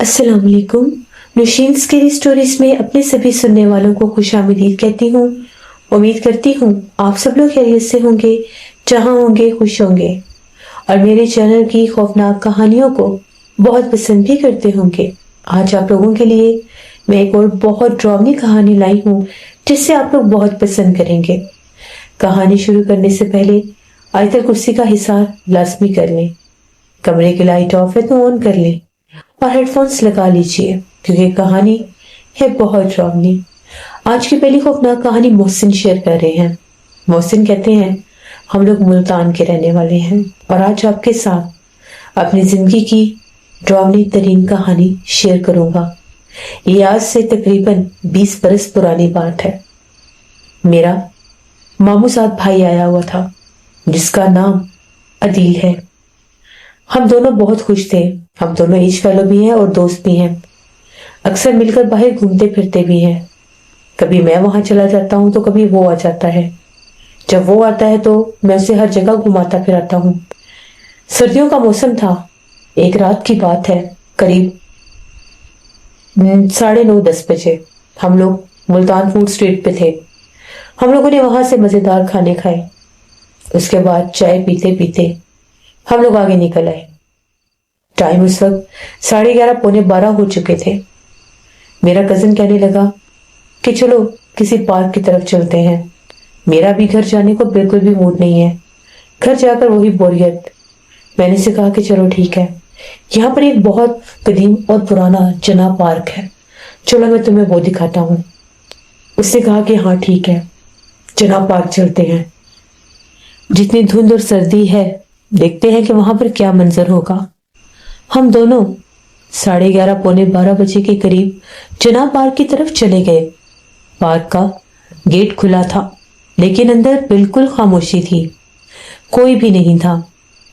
अस्सलाम वालेकुम। Nausheen scary stories में अपने सभी सुनने वालों को खुशामदीद कहती हूँ। उम्मीद करती हूँ आप सब लोग खैरियत से होंगे, जहाँ होंगे खुश होंगे और मेरे चैनल की खौफनाक कहानियों को बहुत पसंद भी करते होंगे। आज आप लोगों के लिए मैं एक और बहुत ड्रावनी कहानी लाई हूँ जिससे आप लोग बहुत पसंद करेंगे। कहानी शुरू करने से पहले आयतल कुर्सी का हिसार लाजमी कर लें। कमरे की लाइट ऑफ है तो ऑन कर लें और हेडफोन्स लगा लीजिए क्योंकि कहानी है बहुत डरावनी। आज की पहली खौफनाक कहानी मोहसिन शेयर कर रहे हैं। मोहसिन कहते हैं हम लोग मुल्तान के रहने वाले हैं और आज आपके साथ अपनी जिंदगी की डरावनी तरीन कहानी शेयर करूंगा। ये आज से तकरीबन 20 बरस पुरानी बात है। मेरा मामूजाद भाई आया हुआ था जिसका नाम अदील है। हम दोनों बहुत खुश थे। हम दोनों एज फेलो भी हैं और दोस्त भी हैं। अक्सर मिलकर बाहर घूमते फिरते भी हैं। कभी मैं वहां चला जाता हूँ तो कभी वो आ जाता है। जब वो आता है तो मैं उसे हर जगह घुमाता फिराता हूँ। सर्दियों का मौसम था। एक रात की बात है, करीब 9:30 बजे हम लोग मुल्तान फूड स्ट्रीट पे थे। हम लोगों ने वहां से मजेदार खाने खाए। उसके बाद चाय पीते पीते हम लोग आगे निकल आए। टाइम उस वक्त 11:30 पौने 12 हो चुके थे। मेरा कजिन कहने लगा कि चलो किसी पार्क की तरफ चलते हैं। मेरा भी घर जाने को बिल्कुल भी मूड नहीं है। घर जाकर वही बोरियत। मैंने से कहा कि चलो ठीक है, यहाँ पर एक बहुत कदीम और पुराना जना पार्क है, चलो मैं तुम्हें वो दिखाता हूँ। उसने कहा कि हाँ ठीक है, जना पार्क चलते हैं। जितनी धुंध और सर्दी है, देखते हैं कि वहां पर क्या मंजर होगा। हम दोनों 11:30 पौने 12 बजे के करीब जना पार्क की तरफ चले गए। पार्क का गेट खुला था लेकिन अंदर बिल्कुल खामोशी थी, कोई भी नहीं था।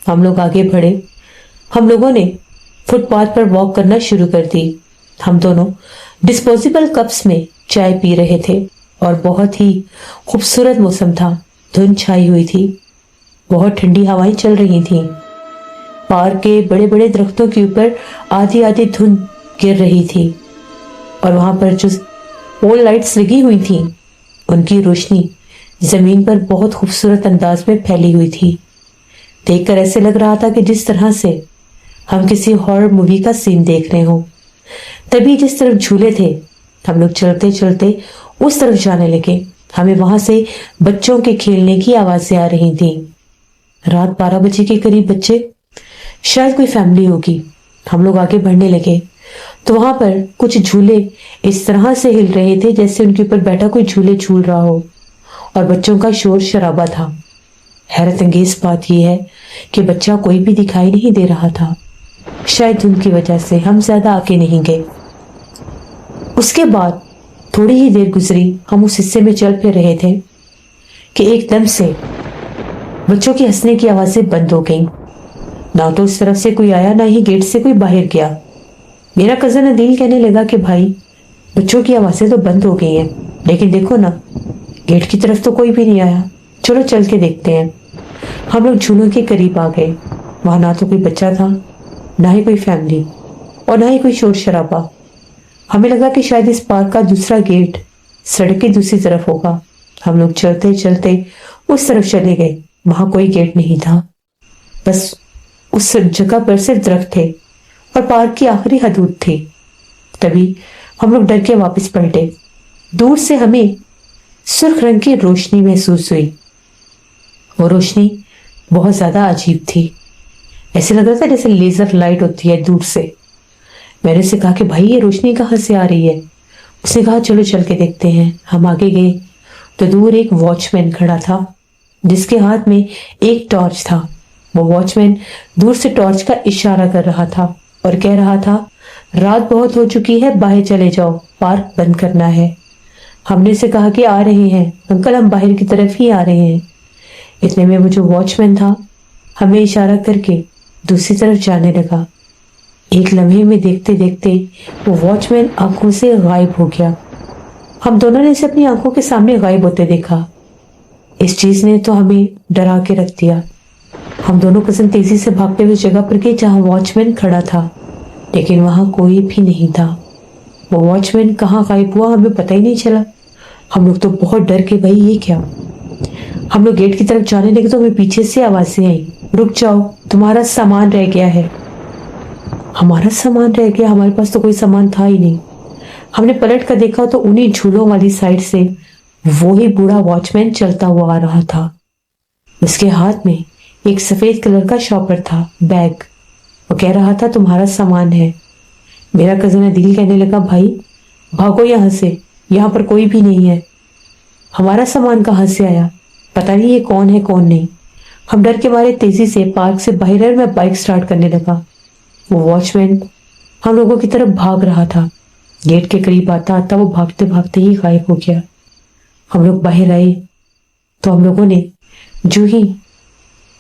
हम लोग आगे बढ़े। हम लोगों ने फुटपाथ पर वॉक करना शुरू कर दी। हम दोनों डिस्पोजेबल कप्स में चाय पी रहे थे और बहुत ही खूबसूरत मौसम था। धुंध छाई हुई थी, बहुत ठंडी हवाएं चल रही थीं। पार्क के बड़े बड़े दरख्तों के ऊपर आधी आधी धुंध गिर रही थी और वहां पर जो पोल लाइट्स लगी हुई थीं, उनकी रोशनी जमीन पर बहुत खूबसूरत अंदाज में फैली हुई थी। देखकर ऐसे लग रहा था कि जिस तरह से हम किसी हॉरर मूवी का सीन देख रहे हों। तभी जिस तरफ झूले थे, हम लोग चलते चलते उस तरफ जाने लगे। हमें वहां से बच्चों के खेलने की आवाजें आ रही थी। रात 12 बजे के करीब बच्चे, शायद कोई फैमिली होगी। हम लोग आगे बढ़ने लगे तो वहां पर कुछ झूले इस तरह से हिल रहे थे जैसे उनके ऊपर बैठा कोई झूले झूल रहा हो और बच्चों का शोर शराबा था। हैरत अंगेज बात यह है कि बच्चा कोई भी दिखाई नहीं दे रहा था। शायद धुंध की वजह से हम ज्यादा आगे नहीं गए। उसके बाद थोड़ी ही देर गुजरी, हम उस हिस्से में चल फिर रहे थे कि एकदम से बच्चों की हंसने की आवाजें बंद हो गईं। ना तो उस तरफ से कोई आया, ना ही गेट से कोई बाहर गया। मेरा कजन अदील कहने लगा कि भाई बच्चों की आवाजें तो बंद हो गई हैं, लेकिन देखो ना, गेट की तरफ तो कोई भी नहीं आया। चलो चल के देखते हैं। हम लोग झूलों के करीब आ गए। वहां ना तो कोई बच्चा था, ना ही कोई फैमिली और ना ही कोई शोर शराबा। हमें लगा कि शायद इस पार्क का दूसरा गेट सड़क की दूसरी तरफ होगा। हम लोग चलते चलते उस तरफ चले गए। वहां कोई गेट नहीं था, बस उस जगह पर सिर्फ दरख्त थे और पार्क की आखिरी हदूद थी। तभी हम लोग डर के वापस पलटे। दूर से हमें सुर्ख रंग की रोशनी महसूस हुई। वो रोशनी बहुत ज्यादा अजीब थी। ऐसे लग रहा था जैसे लेजर लाइट होती है दूर से। मैंने से कहा कि भाई ये रोशनी कहाँ से आ रही है। उसने कहा चलो चल के देखते हैं। हम आगे गए तो दूर एक वॉचमैन खड़ा था जिसके हाथ में एक टॉर्च था। वो वॉचमैन दूर से टॉर्च का इशारा कर रहा था और कह रहा था रात बहुत हो चुकी है, बाहर चले जाओ, पार्क बंद करना है। हमने से कहा कि आ रहे हैं अंकल, हम बाहर की तरफ ही आ रहे हैं। इतने में वो जो वॉचमैन था हमें इशारा करके दूसरी तरफ जाने लगा। एक लम्हे में देखते देखते वो वॉचमैन आंखों से गायब हो गया। हम दोनों ने इसे अपनी आंखों के सामने गायब होते देखा। इस चीज ने तो हमें डरा के रख दिया। हम दोनों कजिन तेजी से भागते हुए जगह पर गए जहां वॉचमैन खड़ा था। लेकिन वहां कोई भी नहीं था। वो वॉचमैन कहाँ गायब हुआ हमें पता ही नहीं चला। हम लोग तो बहुत डर के, भाई ये क्या। हम लोग गेट की तरफ जाने लगे तो हमें पीछे से आवाजें आई, रुक जाओ तुम्हारा सामान रह गया है। हमारा सामान रह गया? हमारे पास तो कोई सामान था ही नहीं। हमने पलट कर देखा तो उन्हीं झूलों वाली साइड से वो ही बूढ़ा वॉचमैन चलता हुआ आ रहा था। उसके हाथ में एक सफेद कलर का शॉपर था, बैग। वो कह रहा था तुम्हारा सामान है। मेरा कजन अदील कहने लगा, भाई भागो यहाँ से, यहाँ पर कोई भी नहीं है। हमारा सामान कहाँ से आया? पता नहीं ये कौन है कौन नहीं। हम डर के मारे तेजी से पार्क से बाहर आए। मैं बाइक स्टार्ट करने लगा। वो वॉचमैन हम लोगों की तरफ भाग रहा था। गेट के करीब आता आता वो भागते भागते ही गायब हो गया। हम लोग बाहर आए तो हम लोगों ने जो ही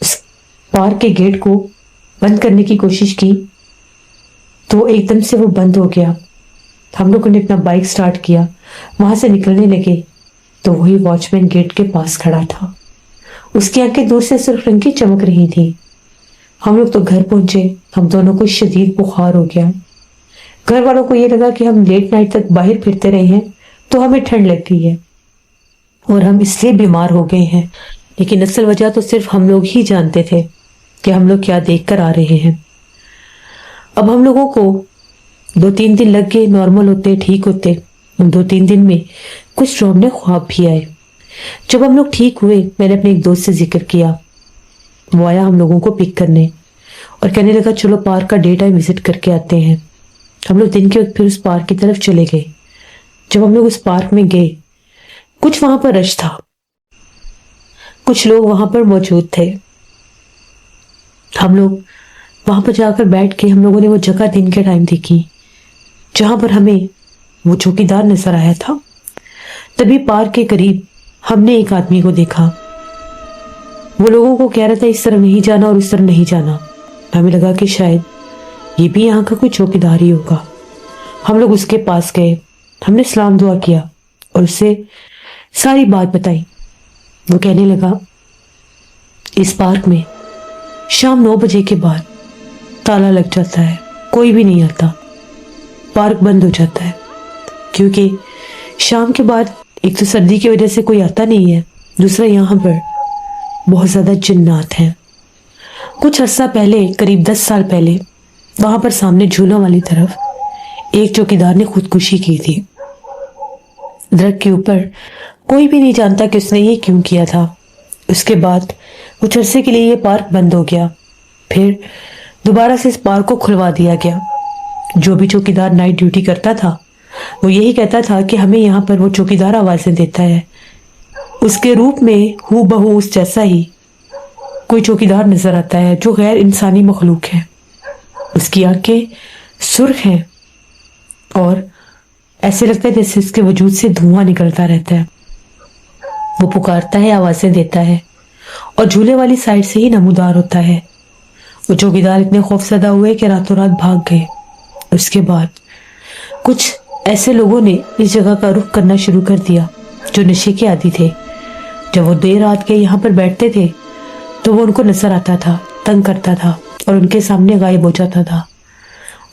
उस पार्क के गेट को बंद करने की कोशिश की तो एकदम से वो बंद हो गया। हम लोगों ने अपना बाइक स्टार्ट किया, वहां से निकलने लगे तो वही वॉचमैन गेट के पास खड़ा था। उसकी आंखें दूर से सुर्ख रंग की चमक रही थी। हम लोग तो घर पहुंचे। हम दोनों को शदीद बुखार हो गया। घर वालों को ये लगा कि हम लेट नाइट तक बाहर फिरते रहे हैं तो हमें ठंड लग गई है और हम इसलिए बीमार हो गए हैं। लेकिन असल वजह तो सिर्फ हम लोग ही जानते थे कि हम लोग क्या देख कर आ रहे हैं। अब हम लोगों को 2-3 दिन लग गए नॉर्मल होते, ठीक होते। उन 2-3 दिन में कुछ डरावने ख्वाब भी आए। जब हम लोग ठीक हुए मैंने अपने एक दोस्त से जिक्र किया। वो आया हम लोगों को पिक करने और कहने लगा चलो पार्क का डे टाइम विजिट करके आते हैं। हम लोग दिन के वक्त फिर उस पार्क की तरफ चले गए। जब हम लोग उस पार्क में गए कुछ वहां पर रश था, कुछ लोग वहां पर मौजूद थे। हम लोग वहां पर जाकर बैठ के हम लोगों ने वो जगह दिन के टाइम देखी जहां पर हमें वो चौकीदार नजर आया था। तभी पार्क के करीब हमने एक आदमी को देखा। वो लोगों को कह रहा था इस तरफ नहीं जाना और इस तरफ नहीं जाना। हमें लगा कि शायद ये भी यहाँ का कोई चौकीदार ही होगा। हम लोग उसके पास गए, हमने सलाम दुआ किया और उससे सारी बात बताई। वो कहने लगा इस पार्क में शाम 9 बजे के बाद ताला लग जाता है, कोई भी नहीं आता, पार्क बंद हो जाता है। क्योंकि शाम के बाद एक तो सर्दी की वजह से कोई आता नहीं है, दूसरा यहाँ पर बहुत ज्यादा जिन्नात हैं। कुछ अर्सा पहले, करीब 10 साल पहले, वहां पर सामने झूलों वाली तरफ एक चौकीदार ने खुदकुशी की थी। दरख्त के ऊपर कोई भी नहीं जानता कि उसने ये क्यों किया था। उसके बाद कुछ अरसे के लिए ये पार्क बंद हो गया। फिर दोबारा से इस पार्क को खुलवा दिया गया। जो भी चौकीदार नाइट ड्यूटी करता था वो यही कहता था कि हमें यहाँ पर वो चौकीदार आवाजें देता है। उसके रूप में हू बहू उस जैसा ही कोई चौकीदार नजर आता है जो गैर इंसानी मखलूक है। उसकी आंखें सुर्ख हैं और ऐसे लगता है जैसे उसके वजूद से धुआं निकलता रहता है। वो पुकारता है, आवाजें देता है और झूले वाली साइड से ही नमूदार होता है। वो चौकीदार इतने खौफजदा हुए कि रातों रात भाग गए। उसके बाद कुछ ऐसे लोगों ने इस जगह का रुख करना शुरू कर दिया जो नशे के आदी थे। जब वो देर रात के यहाँ पर बैठते थे तो वो उनको नजर आता था, तंग करता था और उनके सामने गायब हो जाता था।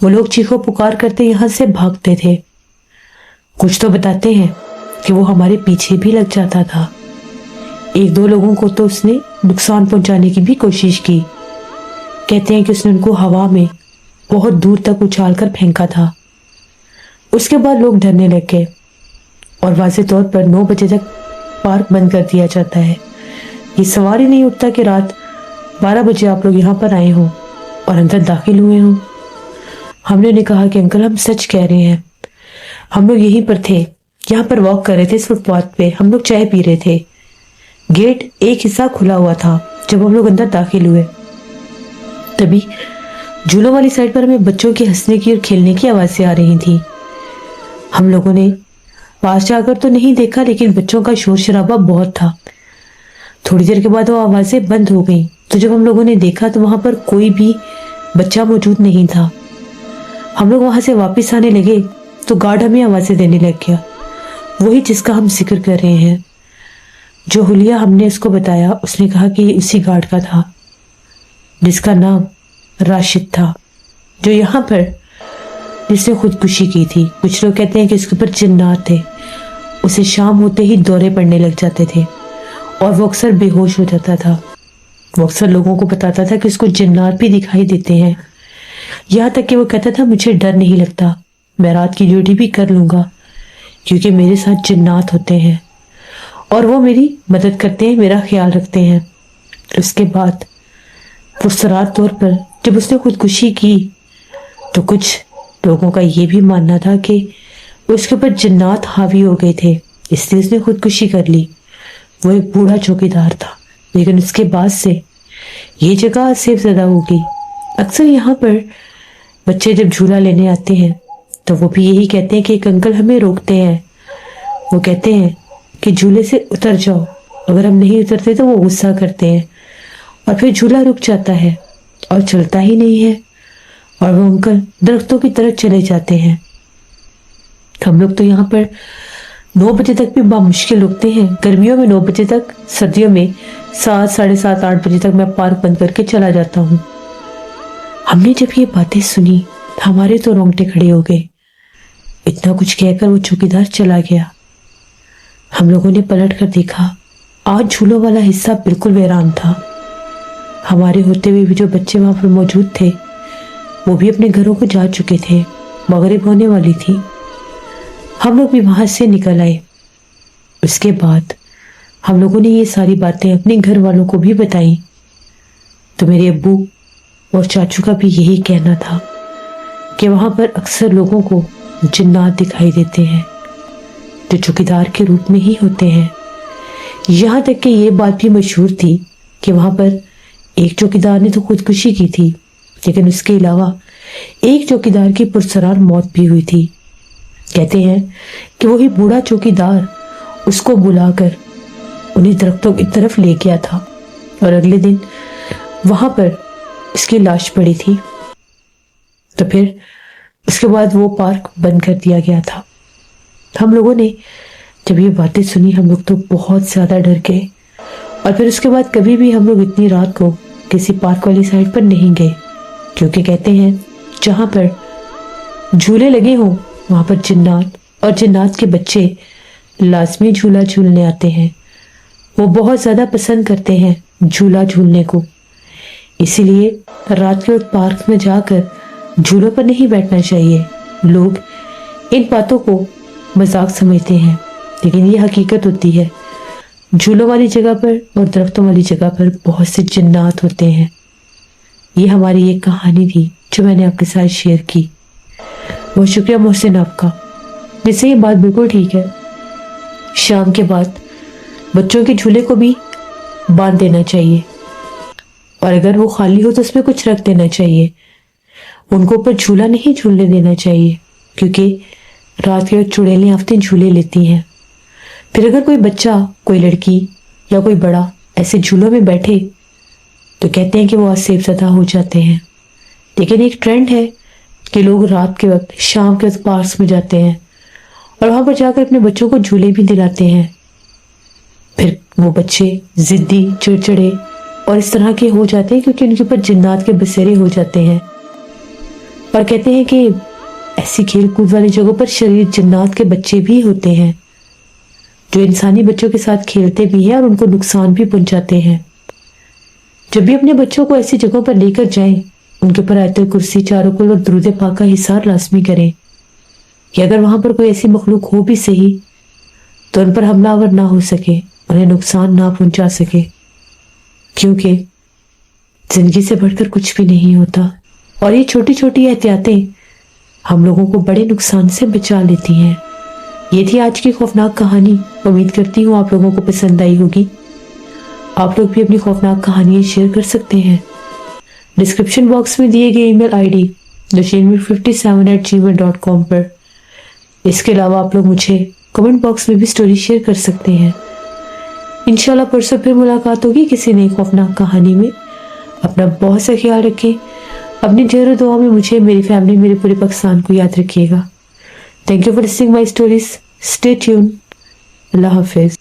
वो लोग चीखो पुकार करते यहाँ से भागते थे। कुछ तो बताते हैं कि वो हमारे पीछे भी लग जाता था। 1-2 लोगों को तो उसने नुकसान पहुंचाने की भी कोशिश की। कहते हैं कि उसने उनको हवा में बहुत दूर तक उछाल कर फेंका था। उसके बाद लोग डरने लग गए और वाज़े तौर पर 9 बजे तक पार्क बंद कर दिया जाता है। ये सवाल ही नहीं उठता कि रात 12 बजे आप लोग यहाँ पर आए हों और अंदर दाखिल हुए हों। हमने उन्हें कहा कि अंकल हम सच कह रहे हैं, हम लोग यहीं पर थे, यहाँ पर वॉक कर रहे थे इस फुटपाथ पे, हम लोग चाय पी रहे थे। गेट एक हिस्सा खुला हुआ था। जब हम लोग अंदर दाखिल हुए तभी झूलों वाली साइड पर हमें बच्चों के हंसने की और खेलने की आवाजें आ रही थी। हम लोगों ने पास जाकर तो नहीं देखा लेकिन बच्चों का शोर शराबा बहुत था। थोड़ी देर के बाद वो आवाजें बंद हो गई तो जब हम लोगों ने देखा तो वहां पर कोई भी बच्चा मौजूद नहीं था। हम लोग वहां से वापस आने लगे तो गार्ड हमें आवाजें देने लग गया, वही जिसका हम जिक्र कर रहे हैं। जो हुलिया हमने उसको बताया उसने कहा कि ये उसी गार्ड का था जिसका नाम राशिद था, जो यहाँ पर जिसने खुदकुशी की थी। कुछ लोग कहते हैं कि उसके ऊपर जिन्नात थे। उसे शाम होते ही दौरे पड़ने लग जाते थे और वो अक्सर बेहोश हो जाता था। वो अक्सर लोगों को बताता था कि उसको जिन्नात भी दिखाई देते हैं। यहाँ तक कि वो कहता था, मुझे डर नहीं लगता, मैं रात की ड्यूटी भी कर लूंगा क्योंकि मेरे साथ जिन्नात होते हैं और वो मेरी मदद करते हैं, मेरा ख्याल रखते हैं। उसके बाद पुरसरार तौर पर जब उसने खुदकुशी की तो कुछ लोगों का ये भी मानना था कि उसके ऊपर जिन्नात हावी हो गए थे, इसलिए उसने खुदकुशी कर ली। वो एक बूढ़ा चौकीदार था, लेकिन उसके बाद से ये जगह सेफ ज़्यादा हो गई। अक्सर यहाँ पर बच्चे जब झूला लेने आते हैं तो वो भी यही कहते हैं कि एक अंकल हमें रोकते हैं। वो कहते हैं कि झूले से उतर जाओ, अगर हम नहीं उतरते तो वो गुस्सा करते हैं और फिर झूला रुक जाता है और चलता ही नहीं है और वो अंकल दरख्तों की तरफ चले जाते हैं। हम लोग तो यहाँ पर 9 बजे तक भी बामुश्किल रुकते हैं। गर्मियों में 9 बजे तक, सर्दियों में 7, साढ़े 7, 8 बजे तक मैं पार्क बंद करके चला जाता हूँ। हमने जब ये बातें सुनी हमारे तो रोंगटे खड़े हो गए। इतना कुछ कहकर वो चौकीदार चला गया। हम लोगों ने पलट कर देखा, आज झूलों वाला हिस्सा बिल्कुल वीरान था। हमारे होते हुए भी जो बच्चे वहां पर मौजूद थे वो भी अपने घरों को जा चुके थे। मगरिब होने वाली थी। हम लोग भी वहां से निकल आए। उसके बाद हम लोगों ने ये सारी बातें अपने घर वालों को भी बताई तो मेरे अब्बू और चाचू का भी यही कहना था कि वहां पर अक्सर लोगों को जिन्नात दिखाई देते हैं जो चौकीदार के रूप में ही होते हैं। यहाँ तक कि ये बात भी मशहूर थी कि वहां पर एक चौकीदार ने तो खुदकुशी की थी, लेकिन उसके अलावा एक चौकीदार की पुरसरार मौत भी हुई थी। कहते हैं कि वही बूढ़ा चौकीदार उसको बुलाकर उन्हें दरख्तों की तरफ ले गया था और अगले दिन वहां पर उसकी लाश पड़ी थी। तो फिर उसके बाद वो पार्क बंद कर दिया गया था। हम लोगों ने जब ये बातें सुनी हम लोग तो बहुत ज़्यादा डर गए और फिर उसके बाद कभी भी हम लोग इतनी रात को किसी पार्क वाली साइड पर नहीं गए, क्योंकि कहते हैं जहाँ पर झूले लगे हों वहाँ पर जिन्नात और जिन्नात के बच्चे लाजमी झूला झूलने आते हैं। वो बहुत ज़्यादा पसंद करते हैं झूला झूलने को, इसीलिए रात के वक्त पार्क में जाकर झूलों पर नहीं बैठना चाहिए। लोग इन बातों को मजाक समझते हैं, लेकिन ये हकीकत होती है। झूलों वाली जगह पर और दरख्तों वाली जगह पर बहुत से जिन्नात होते हैं। ये हमारी एक कहानी थी जो मैंने आपके साथ शेयर की। बहुत शुक्रिया मोहसिन आपका। वैसे ये बात बिल्कुल ठीक है, शाम के बाद बच्चों के झूले को भी बांध देना चाहिए और अगर वो खाली हो तो उसमें कुछ रख देना चाहिए। उनको ऊपर झूला नहीं झूलने देना चाहिए, क्योंकि रात के वक्त चुड़ैलें आफतें झूले लेती हैं। फिर अगर कोई बच्चा, कोई लड़की या कोई बड़ा ऐसे झूलों में बैठे तो कहते हैं कि वो सेफ ज़्यादा हो जाते हैं। लेकिन एक ट्रेंड है कि लोग रात के वक्त, शाम के वक्त पार्क में जाते हैं और वहाँ पर जाकर अपने बच्चों को झूले भी दिलाते हैं। फिर वो बच्चे जिद्दी, चिड़चिड़े और इस तरह के हो जाते हैं क्योंकि उनके ऊपर जिन्नात के बसेरे हो जाते हैं और कहते हैं कि ऐसी खेल कूद वाली जगहों पर शरीर जिन्नात के बच्चे भी होते हैं जो इंसानी बच्चों के साथ खेलते भी हैं और उनको नुकसान भी पहुंचाते हैं। जब भी अपने बच्चों को ऐसी जगहों पर लेकर जाएं, उनके ऊपर आयतुल कुर्सी, चारों कुल और दुरूद पाक का हिसार लाजमी करें कि अगर वहां पर कोई ऐसी मखलूक हो भी सही तो उन पर हमलावर ना हो सके, उन्हें नुकसान ना पहुंचा सके, क्योंकि जिंदगी से बढ़कर कुछ भी नहीं होता और ये छोटी छोटी एहतियातें हम लोगों को बड़े नुकसान से बचा लेती हैं। ये थी आज की खौफनाक कहानी। उम्मीद करती हूँ आप लोगों को पसंद आई होगी। आप लोग भी अपनी खौफनाक कहानियाँ शेयर कर सकते हैं डिस्क्रिप्शन बॉक्स में दिए गए ईमेल ID thejamil57@gmail.com पर। इसके अलावा आप लोग मुझे कमेंट बॉक्स में भी स्टोरी शेयर कर सकते हैं। इंशाल्लाह परसों फिर मुलाकात होगी किसी नई खौफनाक कहानी में। अपना बहुत सा ख्याल रखें। अपनी ढेरों दुआ में मुझे, मेरी फैमिली, मेरे पूरे पाकिस्तान को याद रखिएगा। Thank you for listening my stories. Stay tune. Allah Hafiz.